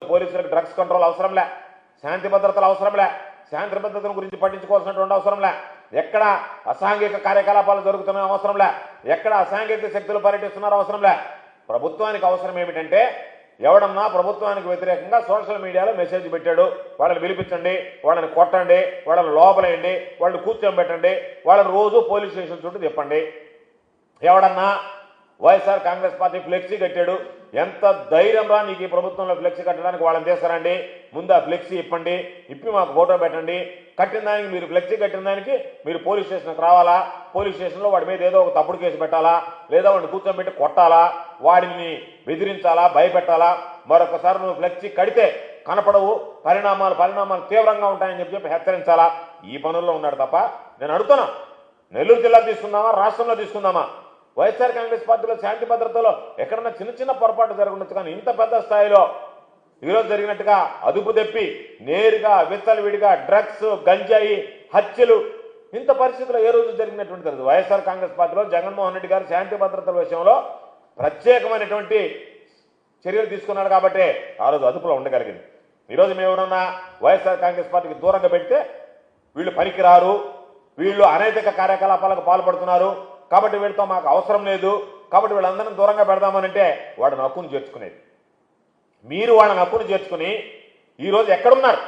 పోలీసులకు drugs control అవసరంలే, శాంతి భద్రతలు అవసరంలే, శాంతి భద్రతల గురించి పట్టించుకోవాల్సినటువంటి అవసరంలే, ఎక్కడ అసాంఘిక కార్యకలాపాలు జరుగుతున్న అవసరంలే, ఎక్కడ అసాంఘిక శక్తులు పర్యటిస్తున్నారో అవసరంలే. ప్రభుత్వానికి అవసరం ఏమిటంటే ఎవడన్నా ప్రభుత్వానికి వ్యతిరేకంగా సోషల్ మీడియాలో మెసేజ్ పెట్టాడు, వాళ్ళని పిలిపించండి, వాళ్ళని కొట్టండి, వాళ్ళని లోపలేయండి, వాళ్ళని కూర్చోబెట్టండి, వాళ్ళని రోజు పోలీస్ స్టేషన్ చుట్టూ తిప్పండి. ఎవడన్నా వైఎస్ఆర్ కాంగ్రెస్ పార్టీ ఫ్లెక్సీ కట్టాడు, ఎంత ధైర్యం రా నీకు ఈ ప్రభుత్వంలో ఫ్లెక్సీ కట్టడానికి, వాళ్ళని తీస్తారండి, ముందు ఆ ఫ్లెక్సీ ఇప్పండి, ఇప్పి మాకు ఫోటో పెట్టండి, కట్టిన దానికి మీరు ఫ్లెక్సీ కట్టిన దానికి మీరు పోలీస్ స్టేషన్కి రావాలా, పోలీస్ స్టేషన్లో వాడి మీద ఏదో ఒక తప్పుడు కేసు పెట్టాలా, లేదా వాడిని కూర్చోబెట్టి కొట్టాలా, వాడిని బెదిరించాలా, భయపెట్టాలా. మరొకసారి నువ్వు ఫ్లెక్సీ కడితే కనపడవు, పరిణామాలు తీవ్రంగా ఉంటాయని చెప్పి హెచ్చరించాలా. ఈ పనుల్లో ఉన్నాడు తప్ప నేను అడుగుతున్నా, నెల్లూరు జిల్లా తీసుకుందామా, రాష్ట్రంలో తీసుకుందామా, వైఎస్ఆర్ కాంగ్రెస్ పార్టీలో శాంతి భద్రతలో ఎక్కడన్నా చిన్న పొరపాటు జరగవచ్చు, కానీ ఇంత పెద్ద స్థాయిలో ఈరోజు జరిగినట్టుగా అదుపు తెప్పి నేరుగా విచ్చలవిడిగా డ్రగ్స్, గంజాయి, హత్యలు, ఇంత పరిస్థితుల్లో ఏ రోజు జరిగినటువంటి తెలియదు. వైఎస్ఆర్ కాంగ్రెస్ పార్టీలో జగన్మోహన్ రెడ్డి గారు శాంతి భద్రతల విషయంలో ప్రత్యేకమైనటువంటి చర్యలు తీసుకున్నాడు కాబట్టి ఆ రోజు అదుపులో ఉండగలిగింది. ఈరోజు మేము ఎవరన్నా వైఎస్ఆర్ కాంగ్రెస్ పార్టీకి దూరంగా పెడితే వీళ్ళు పనికిరారు, వీళ్ళు అనైతిక కార్యకలాపాలకు పాల్పడుతున్నారు కాబట్టి వీళ్ళతో మాకు అవసరం లేదు, కాబట్టి వీళ్ళందరినీ దూరంగా పెడదామనంటే వాడిని హక్కును చేర్చుకునేది. మీరు వాళ్ళని హక్కును చేర్చుకుని ఈరోజు ఎక్కడున్నారు?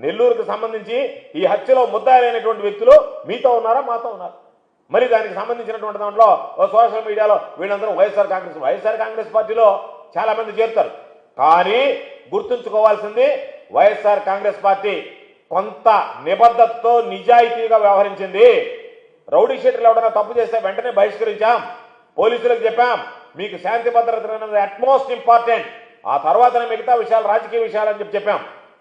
నెల్లూరుకు సంబంధించి ఈ హత్యలో ముద్దాయిలైనటువంటి వ్యక్తులు మీతో ఉన్నారా, మాతో ఉన్నారు? మరి దానికి సంబంధించినటువంటి దాంట్లో సోషల్ మీడియాలో వీళ్ళందరూ వైఎస్ఆర్ కాంగ్రెస్ పార్టీలో చాలా మంది చేరుతారు. కానీ గుర్తుంచుకోవాల్సింది, వైఎస్ఆర్ కాంగ్రెస్ పార్టీ కొంత నిబద్ధతతో నిజాయితీగా వ్యవహరించింది. రౌడీ షీటర్లు ఎవడన్నా తప్పు చేస్తే వెంటనే బహిష్కరించాం, పోలీసులకు చెప్పాం మీకు శాంతి భద్రత అనేది అట్మోస్ట్ ఇంపార్టెంట్, ఆ తర్వాతనే మిగతా విషయాలు రాజకీయ విషయాలు అని చెప్పాం.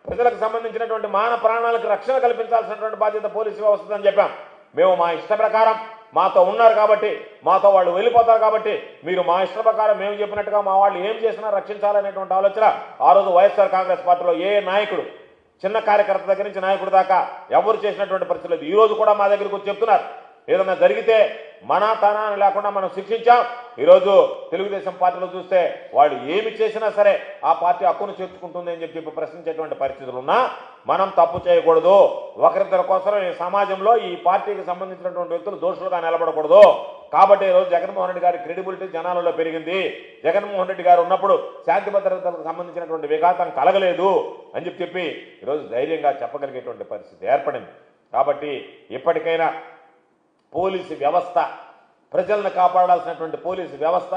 ప్రజలకు సంబంధించినటువంటి మాన ప్రాణాలకు రక్షణ కల్పించాల్సినటువంటి బాధ్యత పోలీసు వ్యవస్థ అని చెప్పాం. మేము మా ఇష్ట ప్రకారం, మాతో ఉన్నారు కాబట్టి, మాతో వాళ్ళు వెళ్ళిపోతారు కాబట్టి మీరు మా ఇష్ట ప్రకారం మేము చెప్పినట్టుగా మా వాళ్ళు ఏం చేసినా రక్షించాలనేటువంటి ఆలోచన ఆ రోజు వైఎస్ఆర్ కాంగ్రెస్ పార్టీలో ఏ నాయకుడు, చిన్న కార్యకర్త దగ్గర నుంచి నాయకుడు దాకా ఎవరు చేసినటువంటి పరిస్థితి లేదు. ఈ రోజు కూడా మా దగ్గరకు వచ్చి చెప్తున్నారు, ఏదన్నా జరిగితే మన తనాన్ని లేకుండా మనం శిక్షించాం. ఈరోజు తెలుగుదేశం పార్టీలో చూస్తే వాళ్ళు ఏమి చేసినా సరే ఆ పార్టీ హక్కును చేర్చుకుంటుంది అని చెప్పి ప్రశ్నించేటువంటి పరిస్థితులు ఉన్నా మనం తప్పు చేయకూడదు. ఒకరిద్దరి కోసం ఈ సమాజంలో ఈ పార్టీకి సంబంధించినటువంటి వ్యక్తులు దోషులుగా నిలబడకూడదు. కాబట్టి ఈరోజు జగన్మోహన్ రెడ్డి గారి క్రెడిబిలిటీ జనాలలో పెరిగింది. జగన్మోహన్ రెడ్డి గారు ఉన్నప్పుడు శాంతి భద్రతలకు సంబంధించినటువంటి విఘాతం కలగలేదు అని చెప్పి ఈరోజు ధైర్యంగా చెప్పగలిగేటువంటి పరిస్థితి ఏర్పడింది. కాబట్టి ఇప్పటికైనా పోలీసు వ్యవస్థ, ప్రజలను కాపాడాల్సినటువంటి పోలీసు వ్యవస్థ,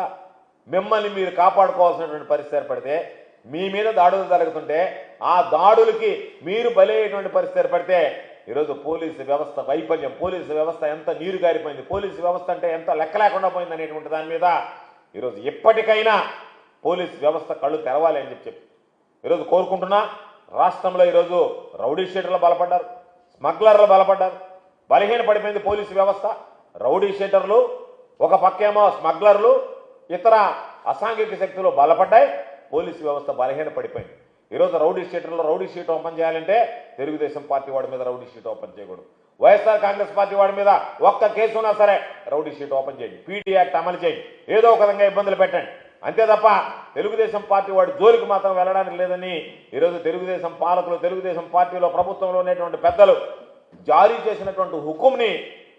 మిమ్మల్ని మీరు కాపాడుకోవాల్సినటువంటి పరిస్థితి ఏర్పడితే, మీ మీద దాడులు జరుగుతుంటే ఆ దాడులకి మీరు బలయ్యేటువంటి పరిస్థితి ఏర్పడితే ఈరోజు పోలీసు వ్యవస్థ వైఫల్యం, పోలీసు వ్యవస్థ ఎంత నీరు గారిపోయింది, పోలీసు వ్యవస్థ అంటే ఎంత లెక్క లేకుండా పోయింది అనేటువంటి దాని మీద ఈరోజు ఎప్పటికైనా పోలీసు వ్యవస్థ కళ్ళు తెరవాలి అని చెప్పి ఈరోజు కోరుకుంటున్నా. రాష్ట్రంలో ఈరోజు రౌడీ షీటర్లు బలపడ్డారు, స్మగ్లర్లు బలపడ్డారు, బలహీన పడిపోయింది పోలీసు వ్యవస్థ. రౌడీ షీటర్లు ఒక పక్కేమో, స్మగ్లర్లు, ఇతర అసాంఘిక శక్తులు బలపడ్డాయి, పోలీసు వ్యవస్థ బలహీన పడిపోయింది. ఈరోజు రౌడీ షీటర్లు రౌడీ షీట్ ఓపెన్ చేయాలంటే తెలుగుదేశం పార్టీ వాడి మీద రౌడీ షీట్ ఓపెన్ చేయకూడదు. వైఎస్ఆర్ కాంగ్రెస్ పార్టీ వాడి మీద ఒక్క కేసు ఉన్నా సరే రౌడీ షీట్ ఓపెన్ చేయండి, పీడీ యాక్ట్ అమలు చేయండి, ఏదో ఒక విధంగా ఇబ్బందులు పెట్టండి. అంతే తప్ప తెలుగుదేశం పార్టీ వాడి జోలికి మాత్రం వెళ్ళడానికి లేదని ఈరోజు తెలుగుదేశం పాలకులు, తెలుగుదేశం పార్టీలో ప్రభుత్వంలో ఉన్నటువంటి పెద్దలు జారీ చేసినటువంటి హుకుంని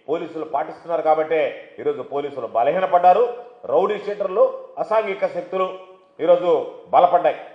పోలీసులు పాటిస్తున్నారు. కాబట్టి ఈరోజు పోలీసులు బలహీనపడ్డారు, రౌడీ షీటర్లు, అసాంఘిక శక్తులు ఈరోజు బలపడ్డాయి.